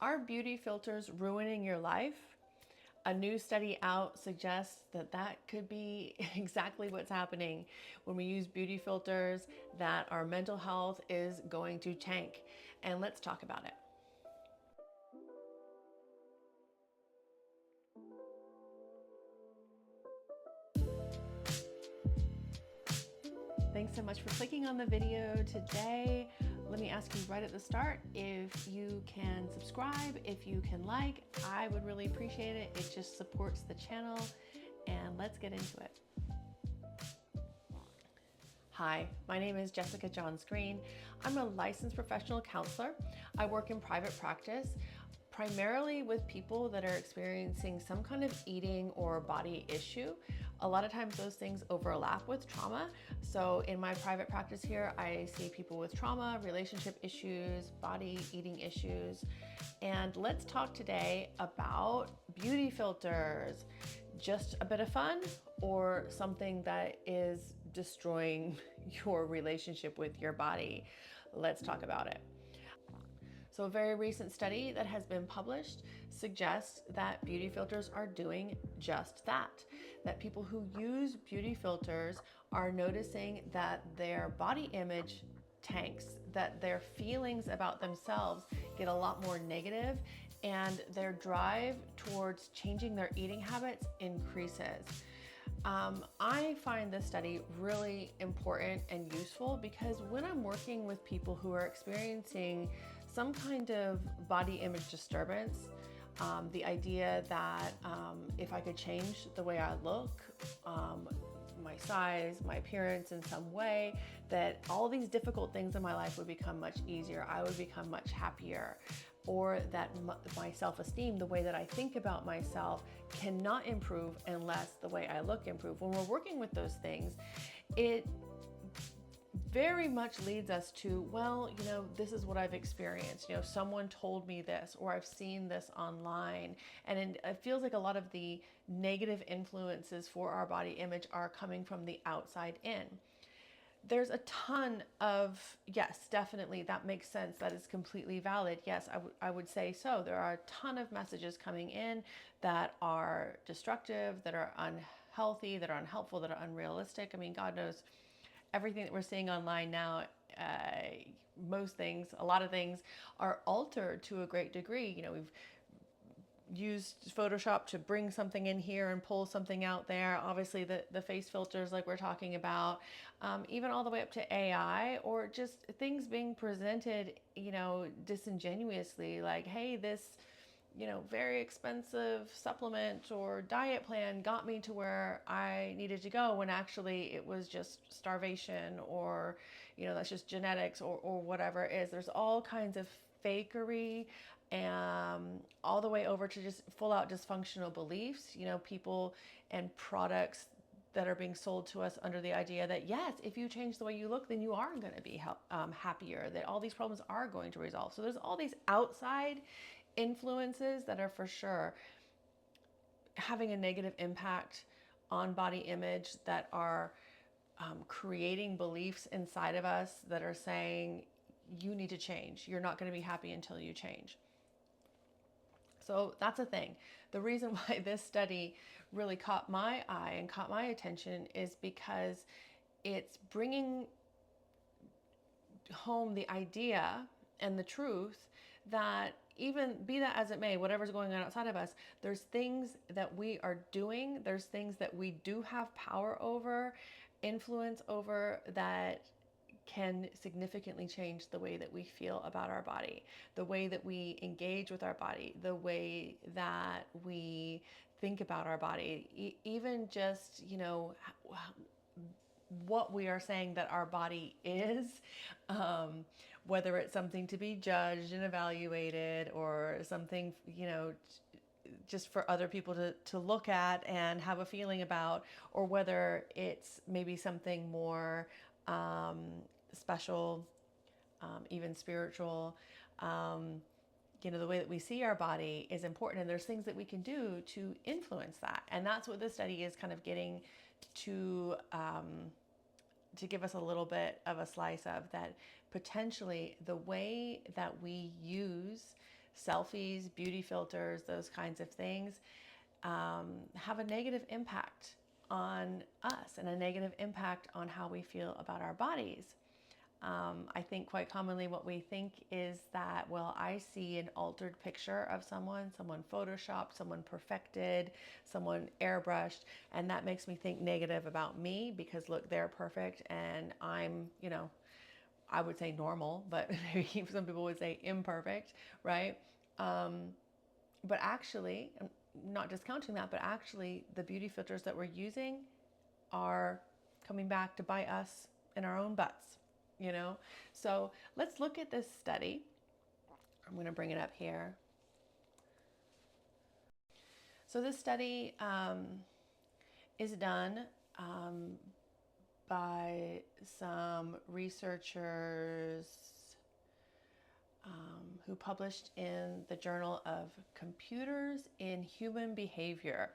Are beauty filters ruining your life? A new study out suggests that that could be exactly what's happening when we use beauty filters, that our mental health is going to tank. And let's talk about it. Thanks so much for clicking on the video today. Let me ask you right at the start if you can subscribe, if you can like, I would really appreciate it. It just supports the channel, and let's get into it. Hi, my name is Jessica Johns Green. I'm a licensed professional counselor. I work in private practice, primarily with people that are experiencing some kind of eating or body issue. A lot of times those things overlap with trauma. So in my private practice here, I see people with trauma, relationship issues, body eating issues. And let's talk today about beauty filters. Just a bit of fun or something that is destroying your relationship with your body? Let's talk about it. So a very recent study that has been published suggests that beauty filters are doing just that. That people who use beauty filters are noticing that their body image tanks, that their feelings about themselves get a lot more negative, and their drive towards changing their eating habits increases. I find this study really important and useful because when I'm working with people who are experiencing some kind of body image disturbance, the idea that if I could change the way I look, my size, my appearance in some way, that all these difficult things in my life would become much easier. I would become much happier. Or that my self-esteem, the way that I think about myself, cannot improve unless the way I look improve. When we're working with those things, it very much leads us to, well, this is what I've experienced. Someone told me this, or I've seen this online. And it feels like a lot of the negative influences for our body image are coming from the outside in. There's a ton of, yes, definitely, that makes sense. That is completely valid. Yes, I would say so. There are a ton of messages coming in that are destructive, that are unhealthy, that are unhelpful, that are unrealistic. I mean, God knows everything that we're seeing online now, most things, a lot of things are altered to a great degree. We've used Photoshop to bring something in here and pull something out there. Obviously the face filters like we're talking about, even all the way up to AI, or just things being presented, disingenuously, like, hey, this, very expensive supplement or diet plan got me to where I needed to go, when actually it was just starvation, or, that's just genetics, or whatever it is. There's all kinds of fakery, all the way over to just full out dysfunctional beliefs, people and products that are being sold to us under the idea that, yes, if you change the way you look, then you are going to be happier, that all these problems are going to resolve. So there's all these outside influences that are for sure having a negative impact on body image, that are creating beliefs inside of us that are saying, you need to change. You're not going to be happy until you change. So that's a thing. The reason why this study really caught my eye and caught my attention is because it's bringing home the idea and the truth that, even be that as it may, whatever's going on outside of us, there's things that we are doing, there's things that we do have power over, influence over, that can significantly change the way that we feel about our body, the way that we engage with our body, the way that we think about our body, even just, what we are saying that our body is, whether it's something to be judged and evaluated, or something, just for other people to look at and have a feeling about, or whether it's maybe something more special, even spiritual. The way that we see our body is important, and there's things that we can do to influence that. And that's what this study is kind of getting to give us a little bit of a slice of, that potentially the way that we use selfies, beauty filters, those kinds of things have a negative impact on us and a negative impact on how we feel about our bodies. I think quite commonly what we think is that, well, I see an altered picture of someone photoshopped, someone perfected, someone airbrushed, and that makes me think negative about me because look, they're perfect and I'm, I would say normal, but maybe some people would say imperfect, right? But actually, I'm not discounting that, but actually the beauty filters that we're using are coming back to bite us in our own butts, So let's look at this study. I'm going to bring it up here. So this study is done by some researchers who published in the Journal of Computers in Human Behavior,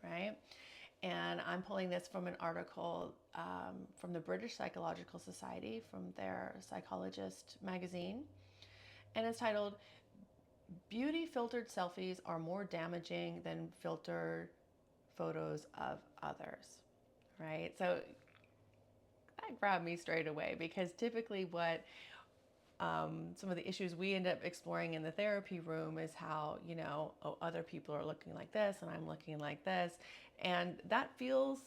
right? And I'm pulling this from an article from the British Psychological Society, from their Psychologist magazine. And it's titled, "Beauty Filtered Selfies Are More Damaging Than Filtered Photos of Others," right? So that grabbed me straight away because typically what some of the issues we end up exploring in the therapy room is how, other people are looking like this and I'm looking like this. And that feels,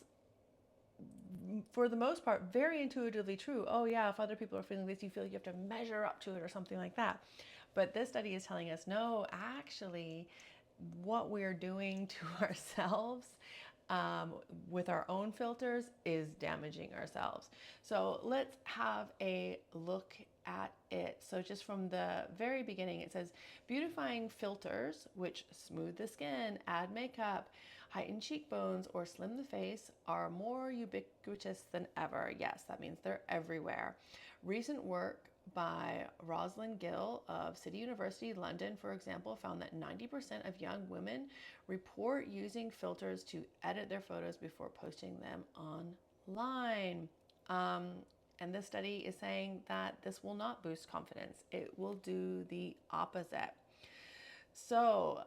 for the most part, very intuitively true. Oh yeah, if other people are feeling this, you feel you have to measure up to it or something like that. But this study is telling us, no, actually, what we're doing to ourselves with our own filters is damaging ourselves. So let's have a look at it. So just from the very beginning, it says beautifying filters, which smooth the skin, add makeup, heighten cheekbones, or slim the face, are more ubiquitous than ever. Yes, that means they're everywhere. Recent work by Rosalind Gill of City University, London, for example, found that 90% of young women report using filters to edit their photos before posting them online. And this study is saying that this will not boost confidence. It will do the opposite. So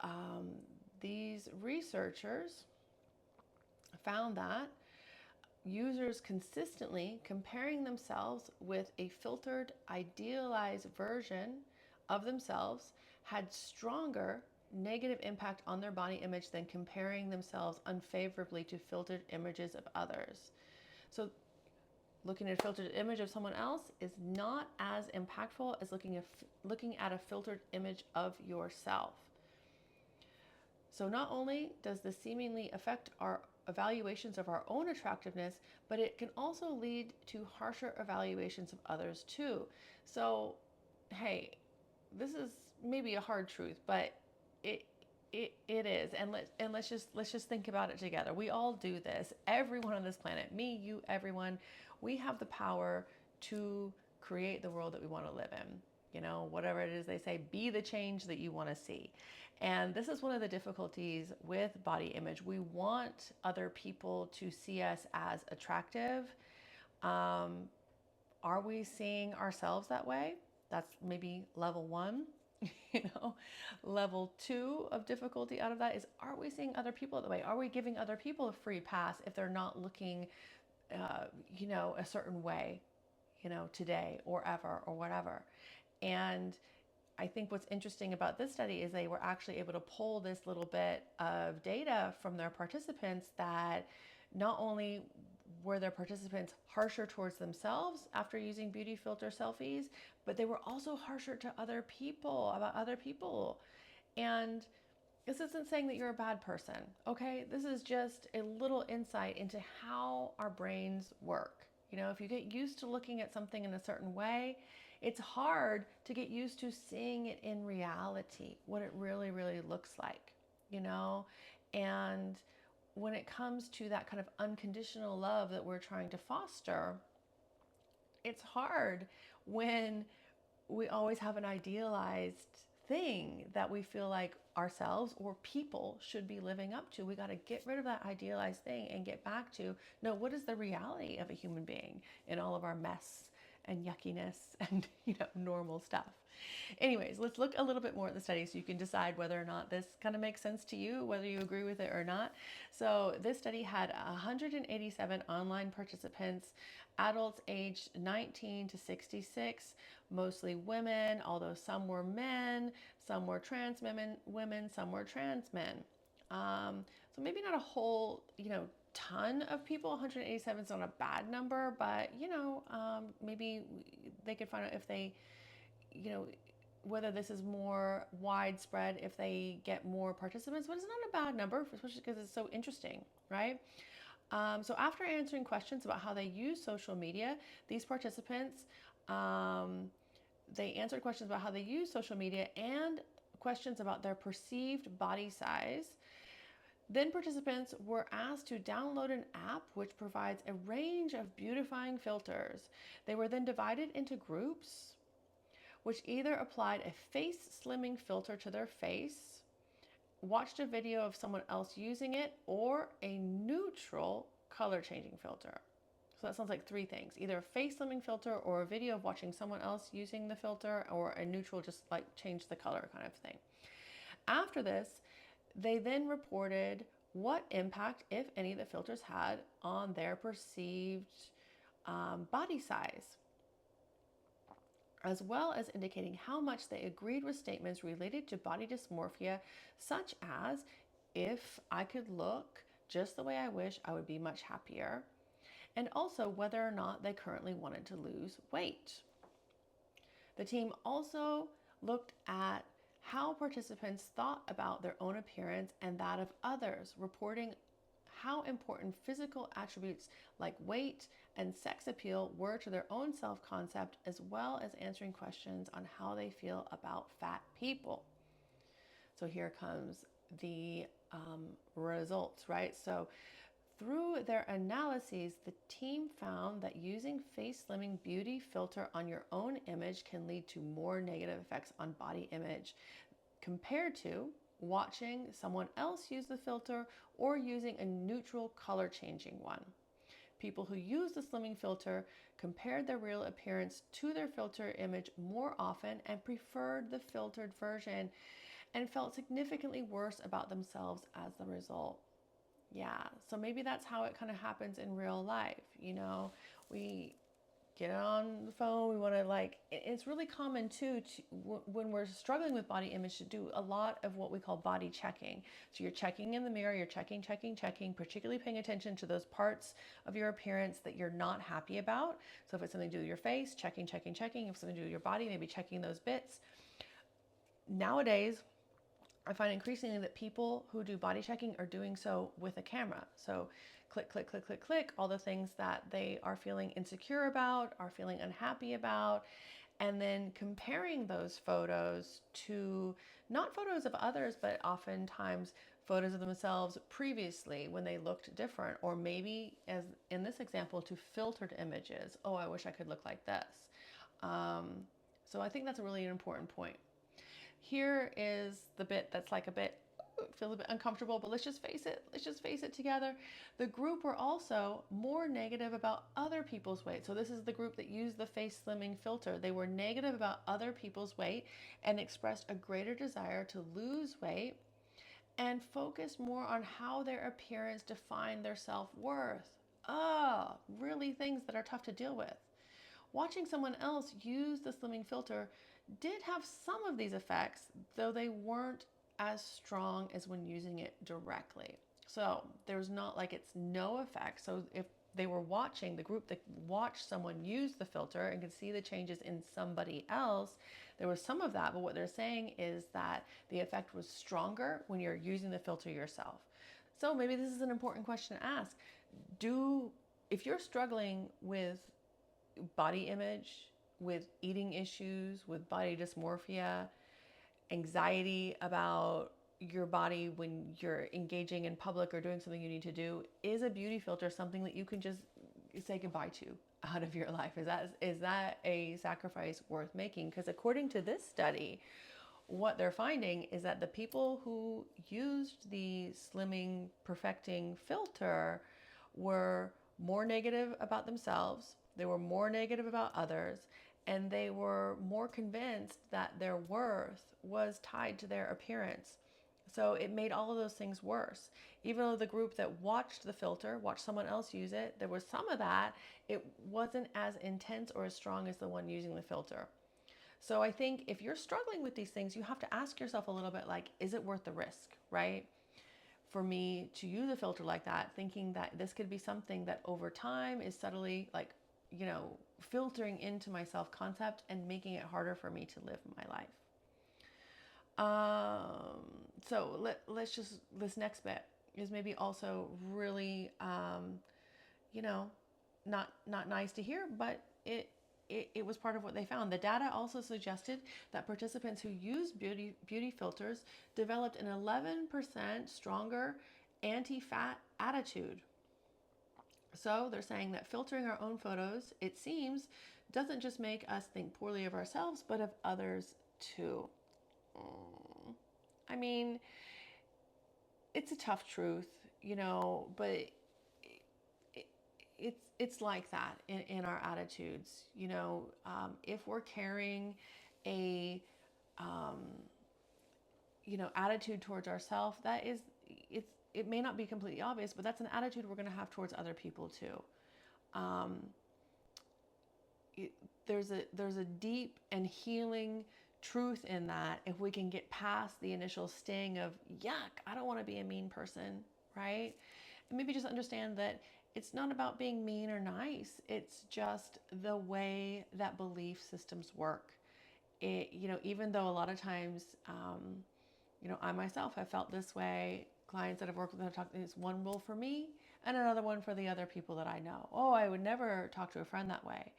these researchers found that users consistently comparing themselves with a filtered, idealized version of themselves had stronger negative impact on their body image than comparing themselves unfavorably to filtered images of others. So looking at a filtered image of someone else is not as impactful as looking at a filtered image of yourself. So not only does this seemingly affect our evaluations of our own attractiveness, but it can also lead to harsher evaluations of others too. So, hey, this is maybe a hard truth, but it is, and let's just think about it together. We all do this. Everyone on this planet, me, you, everyone, we have the power to create the world that we want to live in. Whatever it is they say, be the change that you want to see. And this is one of the difficulties with body image. We want other people to see us as attractive. Are we seeing ourselves that way? That's maybe level one. Level two of difficulty out of that is, are we seeing other people that way? Are we giving other people a free pass if they're not looking, a certain way, today or ever or whatever? And I think what's interesting about this study is they were actually able to pull this little bit of data from their participants that not only were their participants harsher towards themselves after using beauty filter selfies, but they were also harsher to other people, about other people. And this isn't saying that you're a bad person, okay? This is just a little insight into how our brains work. If you get used to looking at something in a certain way, it's hard to get used to seeing it in reality, what it really, really looks like, And when it comes to that kind of unconditional love that we're trying to foster, it's hard when we always have an idealized thing that we feel like ourselves or people should be living up to. We got to get rid of that idealized thing and get back to, no, what is the reality of a human being in all of our mess and yuckiness and normal stuff. Anyways, let's look a little bit more at the study so you can decide whether or not this kind of makes sense to you, whether you agree with it or not. So this study had 187 online participants, adults aged 19 to 66, mostly women, although some were men, some were trans women, some were trans men. So maybe not a whole, ton of people. 187 is not a bad number, but maybe they could find out if they, whether this is more widespread if they get more participants, but it's not a bad number, especially because it's so interesting, right? So after answering questions about how they use social media, these participants, they answered questions about how they use social media and questions about their perceived body size. Then participants were asked to download an app which provides a range of beautifying filters. They were then divided into groups which either applied a face slimming filter to their face, watched a video of someone else using it, or a neutral color changing filter. So that sounds like three things: either a face slimming filter, or a video of watching someone else using the filter, or a neutral, just like change the color kind of thing. After this, they then reported what impact, if any, the filters had on their perceived body size, as well as indicating how much they agreed with statements related to body dysmorphia, such as, if I could look just the way I wish, I would be much happier, and also whether or not they currently wanted to lose weight. The team also looked at how participants thought about their own appearance and that of others, reporting how important physical attributes like weight and sex appeal were to their own self-concept, as well as answering questions on how they feel about fat people. So here comes the results, right? So through their analyses, the team found that using face slimming beauty filter on your own image can lead to more negative effects on body image compared to watching someone else use the filter or using a neutral color changing one. People who used the slimming filter compared their real appearance to their filter image more often and preferred the filtered version and felt significantly worse about themselves as the result. Yeah, so maybe that's how it kind of happens in real life. We get on the phone, we want to it's really common too when we're struggling with body image, to do a lot of what we call body checking. So you're checking in the mirror, you're checking, particularly paying attention to those parts of your appearance that you're not happy about. So if it's something to do with your face, checking. If it's something to do with your body, maybe checking those bits. Nowadays, I find increasingly that people who do body checking are doing so with a camera. So click, all the things that they are feeling insecure about, are feeling unhappy about, and then comparing those photos to not photos of others, but oftentimes photos of themselves previously when they looked different, or maybe, as in this example, to filtered images. Oh, I wish I could look like this. So I think that's a really important point. Here is the bit that's feels a bit uncomfortable, but let's just face it together. The group were also more negative about other people's weight. So this is the group that used the face slimming filter. They were negative about other people's weight and expressed a greater desire to lose weight and focused more on how their appearance defined their self-worth. Really things that are tough to deal with. Watching someone else use the slimming filter did have some of these effects, though they weren't as strong as when using it directly. So there's not it's no effect. So if they were watching, the group that watched someone use the filter and could see the changes in somebody else, there was some of that, but what they're saying is that the effect was stronger when you're using the filter yourself. So maybe this is an important question to ask. If you're struggling with body image, with eating issues, with body dysmorphia, anxiety about your body when you're engaging in public or doing something you need to do, is a beauty filter something that you can just say goodbye to out of your life? Is that a sacrifice worth making? Because according to this study, what they're finding is that the people who used the slimming perfecting filter were more negative about themselves, they were more negative about others, and they were more convinced that their worth was tied to their appearance. So it made all of those things worse. Even though the group that watched the filter, watched someone else use it, there was some of that, it wasn't as intense or as strong as the one using the filter. So I think if you're struggling with these things, you have to ask yourself a little bit like, is it worth the risk, right? For me to use a filter like that, thinking that this could be something that over time is subtly like, filtering into my self-concept and making it harder for me to live my life. Let's just, this next bit is maybe also really, you know, not nice to hear, but it was part of what they found. The data also suggested that participants who used beauty filters developed an 11% stronger anti-fat attitude. So they're saying that filtering our own photos, it seems, doesn't just make us think poorly of ourselves, but of others too. I mean, it's a tough truth, but it's like that in our attitudes. If we're carrying a attitude towards ourselves, it may not be completely obvious, but that's an attitude we're going to have towards other people too. There's a deep and healing truth in that if we can get past the initial sting of yuck, I don't want to be a mean person, right? And maybe just understand that it's not about being mean or nice. It's just the way that belief systems work. Even though a lot of times, I myself have felt this way. Clients that I've worked with have talked, it's one rule for me and another one for the other people that I know. Oh, I would never talk to a friend that way.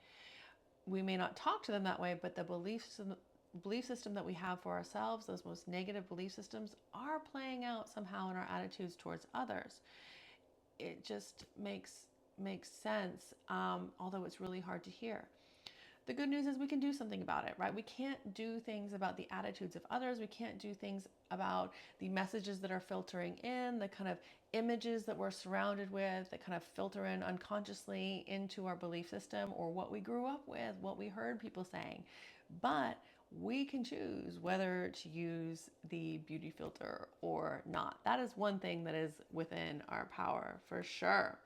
We may not talk to them that way, but the belief system that we have for ourselves, those most negative belief systems, are playing out somehow in our attitudes towards others. It just makes sense, although it's really hard to hear. The good news is we can do something about it, right? We can't do things about the attitudes of others. We can't do things about the messages that are filtering in, the kind of images that we're surrounded with that kind of filter in unconsciously into our belief system, or what we grew up with, what we heard people saying. But we can choose whether to use the beauty filter or not. That is one thing that is within our power for sure.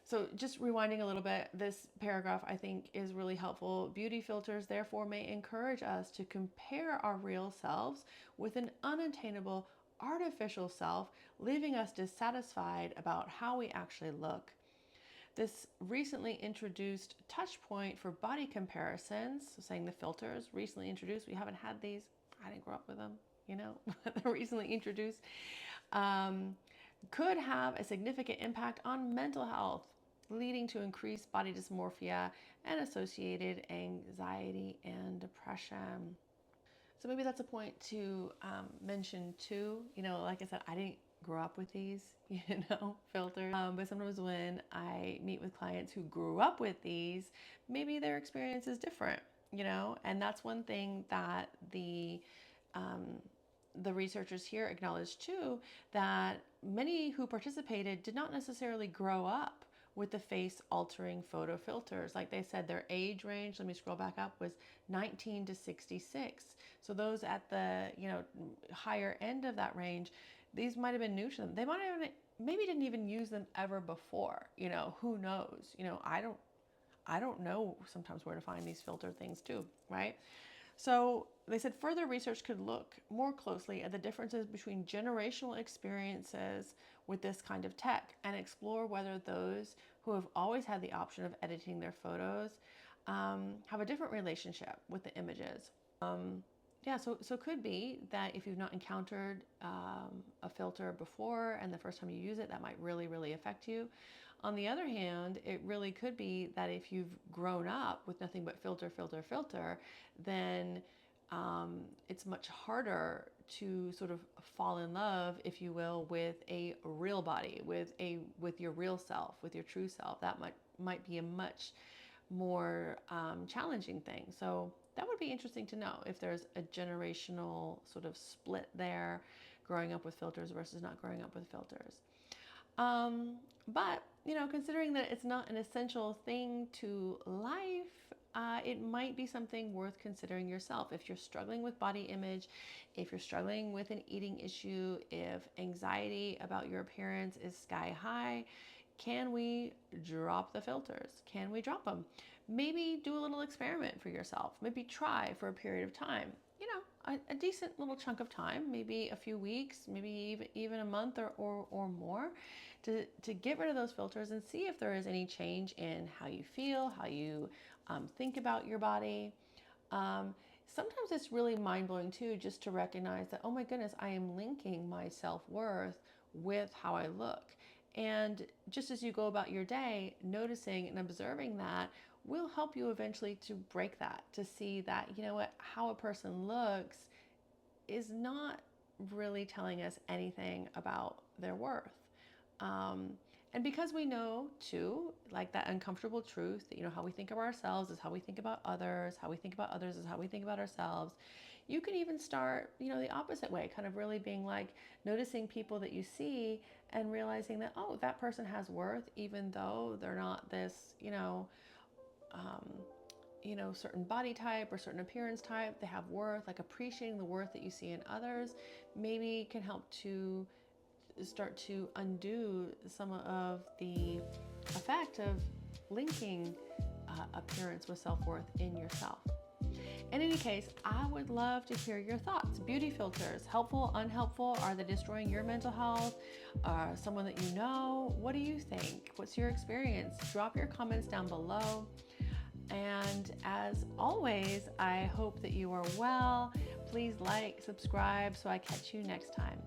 So just rewinding a little bit, this paragraph I think is really helpful. Beauty filters therefore may encourage us to compare our real selves with an unattainable artificial self, leaving us dissatisfied about how we actually look. This recently introduced touch point for body comparisons, so saying the filters recently introduced, we haven't had these, I didn't grow up with them, but they're recently introduced, could have a significant impact on mental health, leading to increased body dysmorphia and associated anxiety and depression. So maybe that's a point to mention too. Like I said, I didn't grow up with these, filters. But sometimes when I meet with clients who grew up with these, maybe their experience is different, and that's one thing that the researchers here acknowledged too, that many who participated did not necessarily grow up with the face altering photo filters. Like they said, their age range, let me scroll back up, was 19 to 66. So those at the, higher end of that range, these might have been new to them. They might have maybe didn't even use them ever before, who knows? I don't know sometimes where to find these filter things too, right? So they said further research could look more closely at the differences between generational experiences with this kind of tech and explore whether those who have always had the option of editing their photos have a different relationship with the images. So it could be that if you've not encountered a filter before and the first time you use it, that might really, really affect you. On the other hand, it really could be that if you've grown up with nothing but filter, then it's much harder to sort of fall in love, if you will, with a real body, with your real self, with your true self. That might be a much more challenging thing. So that would be interesting to know if there's a generational sort of split there, growing up with filters versus not growing up with filters. But, considering that it's not an essential thing to life, it might be something worth considering yourself. If you're struggling with body image, if you're struggling with an eating issue, if anxiety about your appearance is sky high, can we drop the filters? Can we drop them? Maybe do a little experiment for yourself. Maybe try for a period of time. A decent little chunk of time, maybe a few weeks, maybe even a month or more, to get rid of those filters and see if there is any change in how you feel, how you think about your body. Sometimes it's really mind-blowing too, just to recognize that, oh my goodness, I am linking my self-worth with how I look. And just as you go about your day, noticing and observing that will help you eventually to break that, to see that, how a person looks is not really telling us anything about their worth. And because we know too, like that uncomfortable truth that, how we think of ourselves is how we think about others, how we think about others is how we think about ourselves. You can even start, the opposite way, kind of really being like noticing people that you see and realizing that, oh, that person has worth, even though they're not this, certain body type or certain appearance type. They have worth. Like appreciating the worth that you see in others maybe can help to start to undo some of the effect of linking appearance with self-worth in yourself. In any case, I would love to hear your thoughts. Beauty filters, helpful, unhelpful? Are they destroying your mental health? Someone that you know? What do you think? What's your experience? Drop your comments down below. And as always, I hope that you are well. Please like, subscribe so I catch you next time.